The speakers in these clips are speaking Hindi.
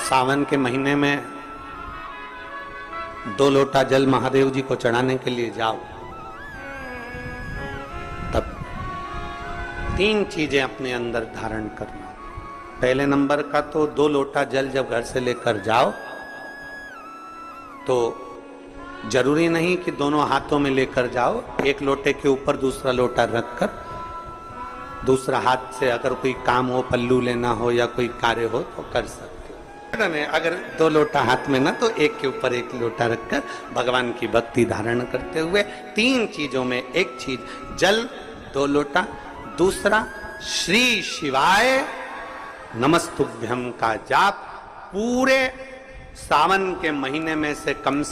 सावन के महीने में 2 लोटा जल महादेव जी को चढ़ाने के लिए जाओ, तब 3 चीजें अपने अंदर धारण करना। पहले नंबर का तो 2 लोटा जल जब घर से लेकर जाओ तो जरूरी नहीं कि दोनों हाथों में लेकर जाओ, एक लोटे के ऊपर दूसरा लोटा रखकर दूसरा हाथ से अगर कोई काम हो, पल्लू लेना हो या कोई कार्य हो तो कर सकते हो। अगर 2 लोटा हाथ में ना तो एक के ऊपर एक लोटा रखकर भगवान की भक्ति धारण करते हुए 3 चीजों में एक चीज जल 2 लोटा, दूसरा श्री शिवाय नमस्तुभ्यम का जाप पूरे सावन के महीने में से कम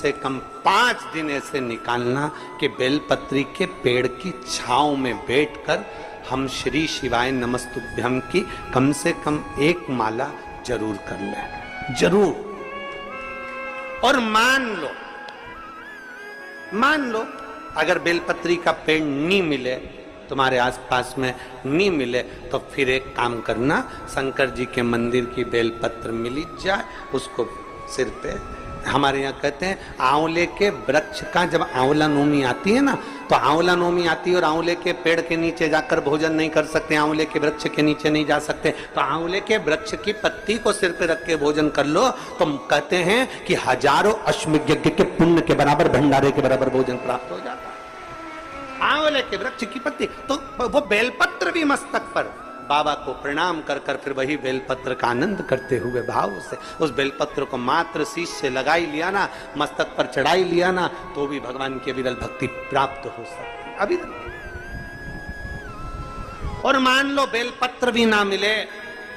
5 दिन ऐसे निकालना कि बेलपत्री के पेड़ की छांव में बैठकर हम श्री शिवाय नमस्तुभ्यम की कम से कम 1 माला जरूर कर लें, जरूर। और मान लो अगर बेलपत्री का पेड़ नहीं मिले, तुम्हारे आसपास में नहीं मिले, तो फिर एक काम करना, शंकर जी के मंदिर की बेलपत्र मिली जाए, उसको सिर पे, हमारे यहाँ कहते हैं आंवले के वृक्ष का जब आंवला नवमी आती है ना, तो आंवला नवमी आती है और आंवले के पेड़ के नीचे जाकर भोजन नहीं कर सकते, आंवले के वृक्ष के नीचे नहीं जा सकते, तो आंवले के वृक्ष की पत्ती को सिर पे रख के भोजन कर लो, तो कहते हैं कि हजारों अश्वमेध यज्ञ के पुण्य के बराबर, भंडारे के बराबर भोजन प्राप्त हो जाता है। आंवले के वृक्ष की पत्ती, तो वो बेलपत्र भी मस्तक पर बाबा को प्रणाम कर कर फिर वही बेलपत्र का आनंद करते हुए भाव से उस बेलपत्र को मात्र शीश से लगाई लिया ना, मस्तक पर चढ़ाई लिया ना, तो भी भगवान की अविरल भक्ति प्राप्त हो सकती अभी। और मान लो बेलपत्र भी ना मिले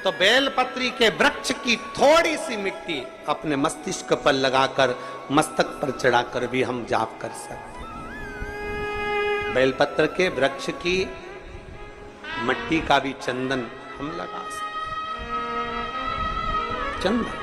तो बेलपत्री के वृक्ष की थोड़ी सी मिट्टी अपने मस्तिष्क पर लगाकर मस्तक पर चढ़ाकर भी हम जाप कर सकते। बेलपत्र के वृक्ष की मिट्टी का भी चंदन हम लगा सकते, चंदन।